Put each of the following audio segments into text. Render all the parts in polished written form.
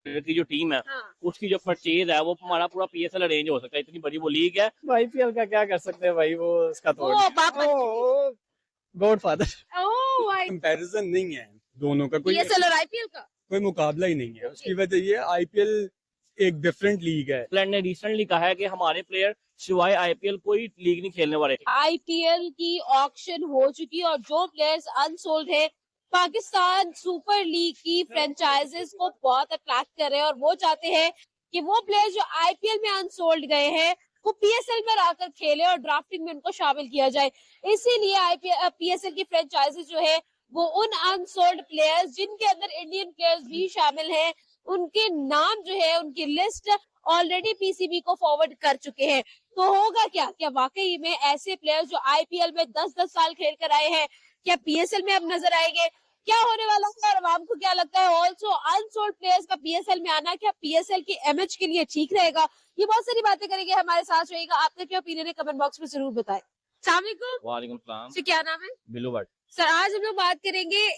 की जो टीम है उसकी जो परचेज है वो हमारा पूरा पीएसएल अरेंज हो सकता है। इतनी बड़ी वो लीग है। आईपीएल का क्या कर सकते हैं भाई, वो उसका तो गॉड फादर कंपैरिजन नहीं है दोनों का, कोई पीएसएल और आईपीएल का कोई मुकाबला ही नहीं है। उसकी वजह ये आईपीएल एक डिफरेंट लीग है। इंग्लैंड ने रिसेंटली कहा है कि हमारे प्लेयर सिवाय आईपीएल कोई लीग नहीं खेलने वाले। आईपीएल की ऑक्शन हो चुकी है और जो प्लेयर्स अनसोल्ड है पाकिस्तान सुपर लीग की फ्रेंचाइजेस को बहुत अट्रैक्ट कर रहे हैं और वो चाहते हैं कि वो प्लेयर्स जो आईपीएल में अनसोल्ड गए हैं वो पीएसएल में आकर खेले और ड्राफ्टिंग में उनको शामिल किया जाए। इसीलिए आईपीएल पीएसएल की फ्रेंचाइजेस जो है वो उन अनसोल्ड प्लेयर्स जिनके अंदर इंडियन प्लेयर्स भी शामिल हैं उनके नाम जो है उनकी लिस्ट ऑलरेडी पीसीबी को फॉरवर्ड कर चुके हैं। तो होगा क्या वाकई में ऐसे प्लेयर्स जो आईपीएल में 10-10 साल खेल कर आए हैं क्या पीएसएल में अब नजर आएंगे? क्या होने वाला है और आवाम को क्या लगता है? ऑल्सो अनसोल्ड प्लेयर्स का पीएसएल में आना क्या पीएसएल की इमेज के लिए ठीक रहेगा? ये बहुत सारी बातें करेंगे, हमारे साथ रहेगा। आपका क्या ओपिनियन है कमेंट बॉक्स में जरूर बताएं। वालेकुम सलाम। सर क्या नाम है? बिल्लू भट्ट। सर आज हम लोग बात करेंगे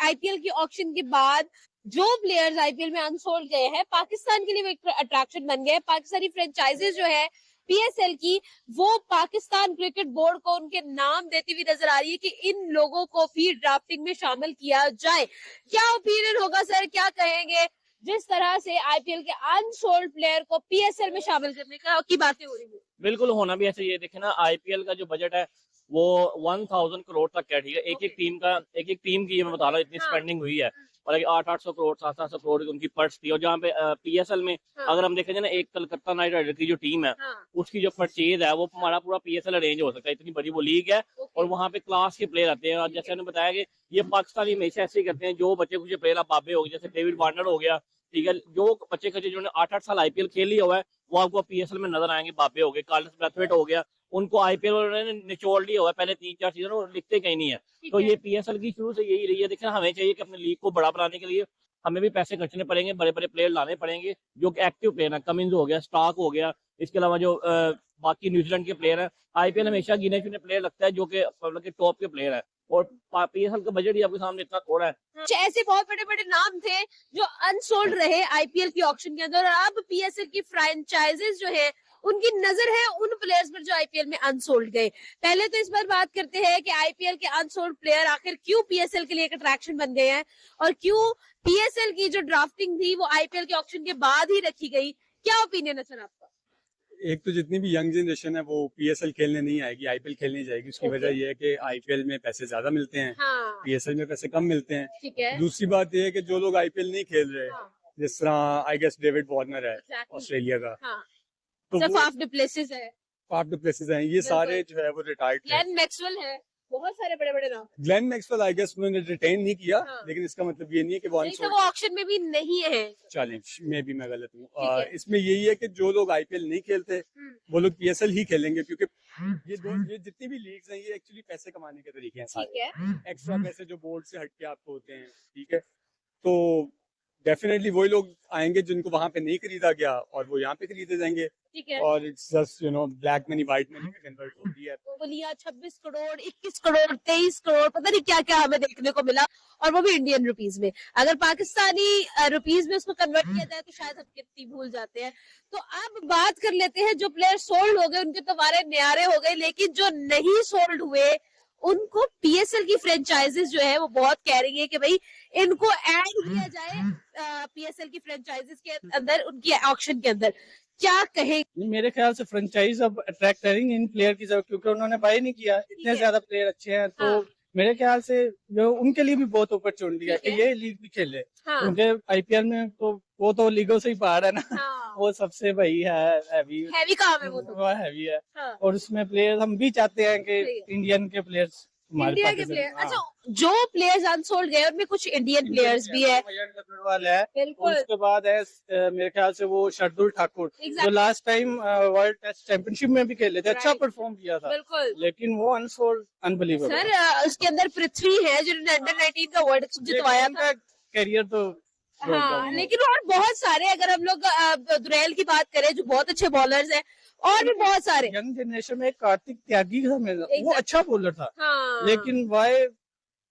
आईपीएल की ऑक्शन के बाद जो प्लेयर्स आईपीएल में अनसोल्ड गए हैं पाकिस्तान के लिए एक अट्रैक्शन बन गए। पाकिस्तानी फ्रेंचाइजेस जो है पीएसएल की वो पाकिस्तान क्रिकेट बोर्ड को उनके नाम देती हुई नजर आ रही है कि इन लोगों को भी ड्राफ्टिंग में शामिल किया जाए। क्या ओपिनियन होगा सर, क्या कहेंगे जिस तरह से आईपीएल के अनसोल्ड प्लेयर को पीएसएल में शामिल करने की बातें हो रही है? बिल्कुल होना भी ऐसे। ये देखे ना आईपीएल का जो बजट है वो 1000 करोड़ तक है। ठीक है, एक एक टीम की मैं बता रहा हूँ इतनी स्पेंडिंग हुई है और 800 करोड़ 700 करोड़ उनकी पर्स थी। और जहाँ पे पीएसएल में अगर हम देखें ना एक कलकत्ता नाइट राइडर की जो टीम है उसकी जो परचेज है वो हमारा पूरा पीएसएल अरेंज हो सकता है। इतनी बड़ी वो लीग है और वहाँ पे क्लास के प्लेयर आते हैं। और जैसे हमने बताया कि ये पाकिस्तानी हमेशा ऐसे ही करते हैं, जो बच्चे कुछ प्लेयर बाबे हो गए जैसे डेविड वार्नर हो गया, ठीक है, जो बच्चे जिन्होंने 8-8 साल आईपीएल खेल लिया हुआ है वो आपको पीएसएल में नजर आएंगे। बाबे हो गए, कार्लोस ब्रैथवेट हो गया, उनको आईपीएल ने निचोड़ लिया हुआ है पहले 3-4 सीजन और लिखते कहीं नहीं है। तो ये पीएसएल की शुरू से यही रही है। देखिए हमें चाहिए कि अपनी लीग को बड़ा बनाने के लिए हमें भी पैसे खर्चने पड़ेंगे, बड़े बड़े प्लेयर लाने पड़ेंगे जो एक्टिव प्लेयर है। कमिंस हो गया, स्टार्क हो गया, इसके अलावा जो बाकी न्यूजीलैंड के प्लेयर हैं। आईपीएल हमेशा गिने चुने प्लेयर लगता है जो कि टॉप के प्लेयर है और पीएसएल का बजट ही आपके सामने इतना थोड़ा है। ऐसे बहुत बड़े बड़े नाम थे जो अनसोल्ड रहे आईपीएल की ऑक्शन के अंदर और अब पीएसएल की फ्रेंचाइजेस जो है उनकी नजर है उन प्लेयर्स पर जो आईपीएल में अनसोल्ड गए। पहले तो इस बार बात करते हैं कि आईपीएल के अनसोल्ड प्लेयर आखिर क्यों पीएसएल के लिए एक अट्रैक्शन बन गए हैं और क्यों पीएसएल की जो ड्राफ्टिंग थी वो आईपीएल के ऑक्शन के बाद ही रखी गई। क्या ओपिनियन है सर आपका? एक तो जितनी भी यंग जनरेशन है वो पीएसएल खेलने नहीं आएगी, आईपीएल खेलने जाएगी। उसकी वजह यह है कि आईपीएल में पैसे ज्यादा मिलते हैं, पीएसएल में पैसे कम मिलते हैं। ठीक है। दूसरी बात यह है कि जो लोग आईपीएल नहीं खेल रहे, जिस तरह आई गेस डेविड वार्नर है ऑस्ट्रेलिया का, तो फाफ डुप्लेसिस है, ये सारे जो है वो रिटायर्ड थे। ग्लेन मैक्सवेल है, बहुत सारे बड़े बड़े नाम। ग्लेन मैक्सवेल आई गेस उन्होंने रिटेन नहीं किया, लेकिन इसका मतलब ये नहीं है कि वो ऑक्शन में भी नहीं है। चैलेंज में भी मैं गलत हूँ। इसमें यही है कि जो लोग आईपीएल नहीं खेलते वो लोग पीएसएल ही खेलेंगे, क्योंकि ये जितनी भी लीग्स हैं ये एक्चुअली पैसे कमाने के तरीके हैं सारे। एक्स्ट्रा पैसे जो बोर्ड से हटके आपको होते हैं, ठीक है, तो डेफिनेटली वही लोग आएंगे जिनको वहां पे नहीं खरीदा गया और वो यहाँ पे खरीदे जाएंगे। ठीक है। और it's just black money white money में कन्वर्ट हो रही है। वो बोलिए 26 करोड़ 21 करोड़ 23 करोड़ पता नहीं क्या क्या हमें देखने को मिला और वो भी इंडियन रुपीस में। अगर पाकिस्तानी रुपीस में उसको कन्वर्ट किया जाए तो शायद हम कितनी भूल जाते हैं। तो अब बात कर लेते हैं जो प्लेयर सोल्ड हो गए उनके तो वारे न्यारे हो गए, लेकिन जो नहीं सोल्ड हुए उनको पीएसएल की फ्रेंचाइजेस जो है वो बहुत कह रही है कि भाई इनको ऐड किया जाए पीएसएल की फ्रेंचाइजेस के अंदर, उनकी ऑक्शन के अंदर। क्या कहे? मेरे ख्याल से फ्रेंचाइज अब अट्रैक्ट करेंगे इन प्लेयर की जरूरत, क्योंकि उन्होंने बाय नहीं किया, इतने ज्यादा प्लेयर अच्छे हैं। तो मेरे ख्याल से जो उनके लिए भी बहुत अपॉर्चुनिटी है कि ये लीग भी खेले, क्योंकि आईपीएल में तो वो तो लीगों से ही बाहर है ना। वो सबसे भाई है हैवी काम है, वो हैवी है। और उसमें प्लेयर हम भी चाहते हैं कि इंडियन के प्लेयर्स इंडिया के प्लेयर। अच्छा, जो प्लेयर्स अनसोल्ड गए उनमें कुछ इंडियन प्लेयर्स भी है। बिल्कुल। उसके बाद है मेरे ख्याल से वो शार्दुल ठाकुर जो last time world test championship में भी खेले थे, अच्छा परफॉर्म किया था। बिल्कुल। लेकिन वो अनसोल्ड अनबिलीवेबल सर। उसके अंदर पृथ्वी है जिन्होंने अंडर 19 का वर्ल्ड कप जितवाया था। करियर तो लेकिन और बहुत सारे, अगर हम लोग दुरेल की बात करें जो बहुत अच्छे बॉलर्स हैं, और भी बहुत सारे यंग जनरेशन में कार्तिक त्यागी था, वो अच्छा बॉलर था। लेकिन वाई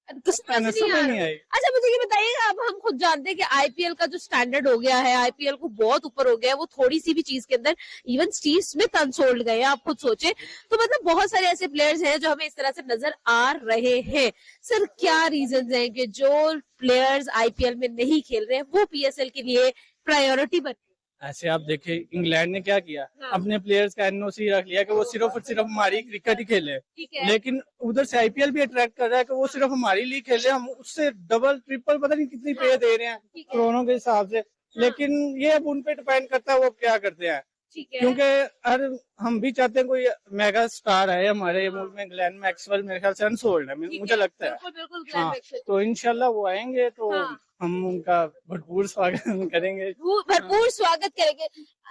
समझ नहीं आई। अच्छा मुझे ये बताइएगा, अब हम खुद जानते हैं कि आईपीएल का जो स्टैंडर्ड हो गया है, आईपीएल को बहुत ऊपर हो गया है, वो थोड़ी सी भी चीज के अंदर इवन स्टीव स्मिथ अनसोल्ड गए, आप खुद सोचे। तो मतलब बहुत सारे ऐसे प्लेयर्स हैं जो हमें इस तरह से नजर आ रहे हैं। सर क्या रीजन है कि जो प्लेयर्स आईपीएल में नहीं खेल रहे हैं वो पीएसएल के लिए प्रायोरिटी बन? ऐसे आप देखें इंग्लैंड ने क्या किया, हाँ। अपने प्लेयर्स का एनओसी रख लिया कि वो सिर्फ और सिर्फ हमारी क्रिकेट ही खेले, ठीक है। लेकिन उधर से आईपीएल भी अट्रैक्ट कर रहा है कि वो सिर्फ हमारी लीग खेले, हम उससे डबल ट्रिपल पता नहीं कितनी पे दे रहे हैं ठीक है। करोड़ों के हिसाब से। लेकिन ये अब उन पे डिपेंड करता है वो क्या करते हैं, ठीक है। क्योंकि हर हम भी चाहते हैं कोई मेगा स्टार है हमारे मुल्क में। ग्लेन मैक्सवेल मेरे ख्याल से अनसोल्ड है, ठीक मुझे लगता है। बिल्कुल बिल्कुल हाँ, ग्लैन मैक्सवेल। तो इंशाल्लाह वो आएंगे तो हाँ। हम उनका भरपूर स्वागत करेंगे। भरपूर स्वागत करेंगे।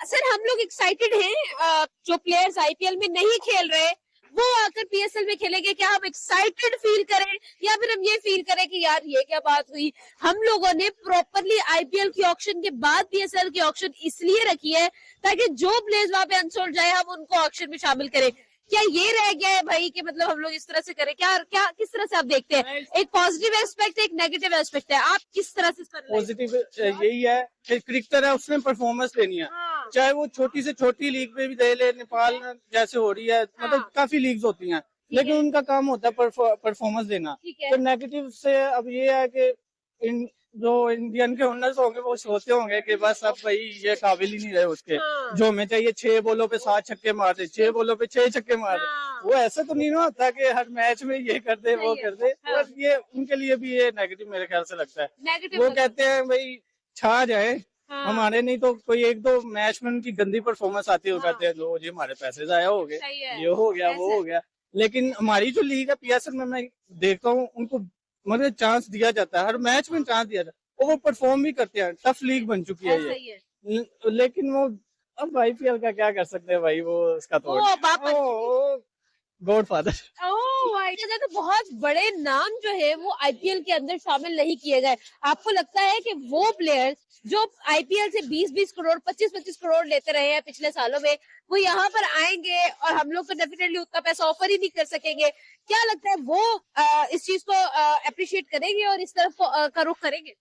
सर हम लोग एक्साइटेड हैं, जो प्लेयर्स आईपीएल में नहीं खेल रहे वो आकर पीएसएल में खेलेंगे, क्या हम एक्साइटेड फील करें या फिर हम ये फील करें कि यार ये क्या बात हुई? हम लोगों ने प्रॉपरली आईपीएल की ऑक्शन के बाद पीएसएल की ऑक्शन इसलिए रखी है ताकि जो प्लेयर्स वहां पे अनसोल्ड जाए हम उनको ऑक्शन में शामिल करें। क्या ये रह गया है भाई कि मतलब हम लोग इस तरह से करें? क्या क्या किस तरह से आप देखते हैं? एक पॉजिटिव एस्पेक्ट, एक नेगेटिव एस्पेक्ट है, आप किस तरह से पॉजिटिव यही है कि क्रिकेटर है उसने परफॉर्मेंस देनी है, हाँ। चाहे वो छोटी से छोटी लीग में भी दे ले, नेपाल जैसे हो रही है, मतलब हाँ। काफी लीग्स होती हैं, लेकिन उनका काम होता है परफॉर्मेंस देना। ठीक है। तो नेगेटिव से अब ये है कि जो इंडियन के ओनर्स होंगे वो सोचते होंगे कि बस अब भाई ये काबिल ही नहीं रहे उसके, हाँ। जो हमें चाहिए 6 बॉलों पे 7 छक्के मार दे, 6 बॉलों पे 6 छक्के मार दे। हाँ। वो ऐसा तो नहीं ना होता कि हर मैच में ये कर दे वो सही है। कर दे। हाँ। बस ये उनके लिए भी ये नेगेटिव मेरे ख्याल से लगता है। नेगेटिव वो कहते हैं भाई छा जाए हाँ। हमारे, नहीं तो कोई एक दो मैच में उनकी गंदी परफॉर्मेंस आती है, वो हाँ। कहते हैं लो जी हमारे पैसे जाया हो गए, सही है। ये हो गया वो ऐसा। हो गया। लेकिन हमारी जो लीग है पीएसएल में मैं देखता हूँ उनको मतलब चांस दिया जाता है, हर मैच में चांस दिया जाता है और वो परफॉर्म भी करते हैं। टफ लीग बन चुकी है ऐसा ये, ही है। लेकिन वो अब आईपीएल का क्या कर सकते हैं भाई, वो उसका तो वो वापस गॉड फादर। तो बहुत बड़े नाम जो है वो आईपीएल के अंदर शामिल नहीं किए गए। आपको लगता है कि वो प्लेयर्स जो आईपीएल से 20-20 करोड़ 25-25 करोड़ लेते रहे हैं पिछले सालों में, वो यहाँ पर आएंगे और हम लोग तो डेफिनेटली उतना पैसा ऑफर ही नहीं कर सकेंगे? क्या लगता है वो इस चीज को अप्रिशिएट करेंगे और इस तरफ का रुख करेंगे?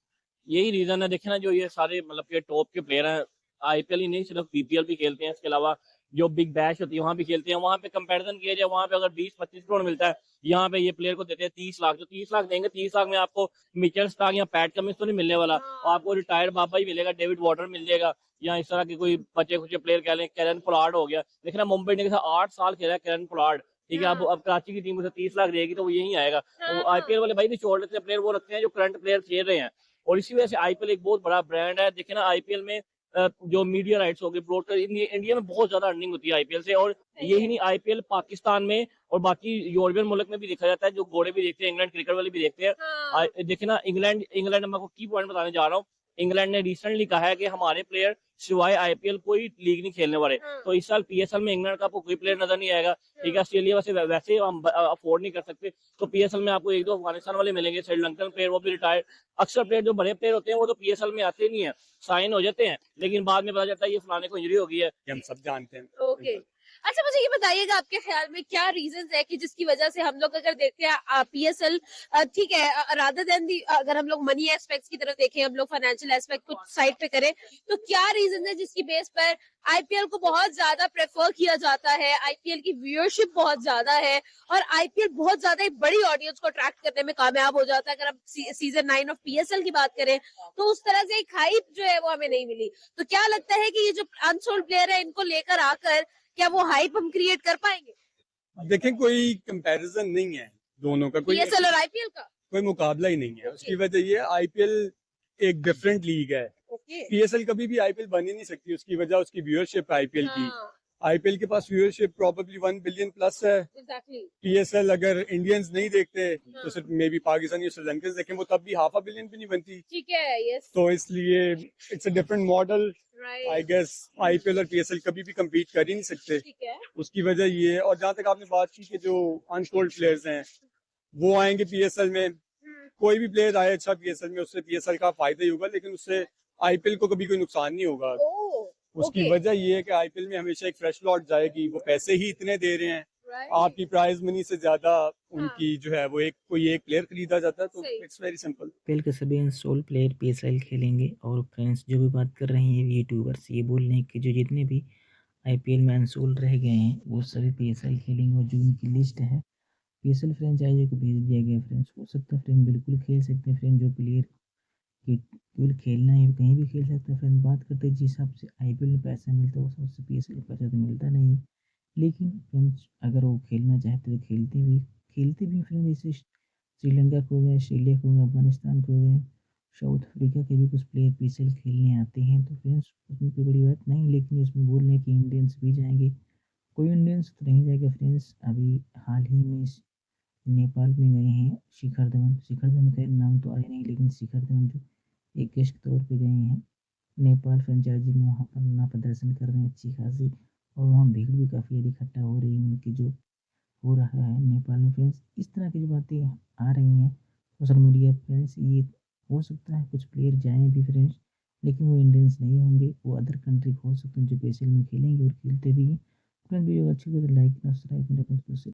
यही रीजन है। देखे ना जो ये सारे मतलब ये टॉप के प्लेयर हैं, आईपीएल ही नहीं सिर्फ बीपीएल भी खेलते हैं, इसके अलावा जो बिग बैश होती है वहां भी खेलते हैं। वहां पे कंपैरिजन किया जाए, वहां पे अगर 20-25 करोड़ मिलता है, यहाँ पे ये प्लेयर को देते हैं 30 लाख। जो 30 लाख देंगे, 30 लाख में आपको मिचेल स्टार्क या पैट कमिंस तो नहीं मिलने वाला, हाँ। आपको रिटायर्ड बाबा ही मिलेगा, डेविड वार्नर मिल जाएगा, या इस तरह के कोई बचे कुछ प्लेयर कह लें, कैरन पोलार्ड हो गया। देखना मुंबई इंडियंस 8 साल खेला है कैरन पोलार्ड, ठीक है। अब कराची की टीम उसे 30 लाख देगी तो वो यही आएगा। हाँ। आईपीएल वाले भाई निचोड़ लेते हैं प्लेयर, वो रखते हैं जो करंट प्लेयर खेल रहे हैं, और इसी वजह से आईपीएल एक बहुत बड़ा ब्रांड है। देखे ना आईपीएल में जो मीडिया राइट्स हो गए, ब्रॉडकास्ट, इंडिया में बहुत ज्यादा अर्निंग होती है आईपीएल से। और यही नहीं, आईपीएल पाकिस्तान में और बाकी यूरोपियन मुल्क में भी देखा जाता है, जो घोड़े भी देखते हैं, इंग्लैंड क्रिकेट वाले भी देखते हैं। हाँ। देखे ना इंग्लैंड मैं आपको की पॉइंट बताने जा रहा हूँ। इंग्लैंड ने रिसेंटली कहा है कि हमारे प्लेयर सिवाय आईपीएल कोई लीग नहीं खेलने वाले। हाँ। तो इस साल पीएसएल में इंग्लैंड का आपको कोई प्लेयर नजर नहीं आएगा, ठीक है। ऑस्ट्रेलिया वैसे हम अफोर्ड नहीं कर सकते, तो पीएसएल में आपको एक दो अफगानिस्तान वाले मिलेंगे, श्रीलंकन प्लेयर, वो भी रिटायर्ड। अक्सर प्लेयर जो बड़े प्लेयर होते हैं वो तो पीएसएल में आते नहीं है, साइन हो जाते हैं, लेकिन बाद में पता चलता है ये फलाने को इंजरी हो गई है। हम सब जानते हैं। ओके। अच्छा मुझे ये बताइएगा, आपके ख्याल में क्या रीजन है कि जिसकी वजह से हम लोग अगर देखते हैं पीएसएल, ठीक है, रादर देन दी, अगर हम लोग मनी एस्पेक्ट्स की तरफ देखें, हम लोग फाइनेंशियल एस्पेक्ट को साइड पे करें, तो क्या रीजन है जिसकी बेस पर आईपीएल को बहुत ज्यादा प्रेफर किया जाता है, आईपीएल की व्यूअरशिप बहुत ज्यादा है और आईपीएल बहुत ज्यादा एक बड़ी ऑडियंस को अट्रैक्ट करने में कामयाब हो जाता है? अगर हम सीजन 9 ऑफ पीएसएल की बात करें तो उस तरह से एक हाइप जो है वो हमें नहीं मिली। तो क्या लगता है कि ये जो अनसोल्ड प्लेयर है इनको लेकर आकर क्या वो हाइप हम क्रिएट कर पाएंगे? देखें कोई कंपैरिजन नहीं है दोनों का, कोई पीएसएल और आईपीएल का कोई मुकाबला ही नहीं है। उसकी वजह ये आईपीएल एक डिफरेंट लीग है, ओके। पीएसएल कभी भी आईपीएल बन ही नहीं सकती। उसकी वजह उसकी व्यूअरशिप आईपीएल की, आईपीएल के पास व्यूअरशिप प्रोबेबली 1 बिलियन प्लस है। एग्जैक्टली। पीएसएल अगर इंडियंस नहीं देखते तो सिर्फ मे बी पाकिस्तानी और श्रीलंकन देखें, वो तब भी 500 मिलियन भी नहीं बनती। ठीक है, यस, तो इसलिए it's a different model. I right, guess IPL और पीएसएल कभी भी compete कर ही नहीं सकते। ठीक है। उसकी वजह ये है। और जहां तक आपने बात की कि जो अनसोल्ड प्लेयर्स हैं वो आएंगे पीएसएल में, कोई भी प्लेयर आए अच्छा पीएसएल में, उससे पीएसएल का फायदा ही होगा, लेकिन उससे आईपीएल को कभी कोई नुकसान नहीं होगा। ओह, उसकी okay. वजह ये है कि आईपीएल में हमेशा एक फ्रेश लॉट जाएगी, वो पैसे ही इतने दे रहे हैं, आपकी प्राइज मनी से ज्यादा उनकी जो है वो कोई एक प्लेयर खरीदा जाता है, तो सही। It's very simple. आईपीएल के सभी इंस्टॉल प्लेयर पीएसएल खेलेंगे। और फ्रेंड्स जो भी बात कर रहे हैं यूट्यूबर्स, ये बोल रहे हैं कि जो जितने भी आईपीएल में इंस्टॉल रह गए हैं वो सभी पीएसएल खेलेंगे। और जो उनकी लिस्ट है पीएसएल फ्रेंचाइजी को भेज दिया गया फ्रेंड्स। हो सकता है फ्रेंड बिल्कुल खेल सकते हैं फ्रेंड, जो प्लेयर केवल खेलना है कहीं भी खेल सकता है फ्रेंड। बात करते हैं जिस हिसाब से आईपीएल में पैसा मिलता है उस हिसाब से पीएसएल में पैसा तो मिलता नहीं है। लेकिन फ्रेंड्स अगर वो खेलना चाहते तो खेलते भी फ्रेंड। जैसे श्रीलंका को हो गया, ऑस्ट्रेलिया को हो गया, अफगानिस्तान को हो गया, साउथ अफ्रीका के भी कुछ प्लेयर पीएसएल खेलने आते हैं। तो फ्रेंड्स उसमें कोई बड़ी बात नहीं, लेकिन उसमें बोल रहे हैं कि इंडियंस भी जाएंगे। कोई इंडियंस तो नहीं जाएगा फ्रेंड्स। अभी हाल ही में नेपाल में गए हैं शिखर धवन खैर नाम तो आया नहीं, लेकिन शिखर धवन जो एक गेस्ट के तौर पे गए हैं नेपाल फ्रेंचाइजी में, वहाँ पर अपना प्रदर्शन कर रहे हैं अच्छी खासी। और वहाँ भीड़ भी काफ़ी अधिक इकट्ठा हो रही है उनकी, जो हो रहा है नेपाल में फ्रेंड्स। इस तरह की जो बातें आ रही हैं सोशल मीडिया फ्रेंड्स, ये हो सकता है कुछ प्लेयर जाएँ भी फ्रेंड्स, लेकिन वो इंडियंस नहीं होंगे, वो अदर कंट्री हो सकते हैं जो पीएसएल में खेलेंगे और खेलते भी हैं। फ्रेंड वीडियो अच्छी लगे तो लाइक सब्सक्राइब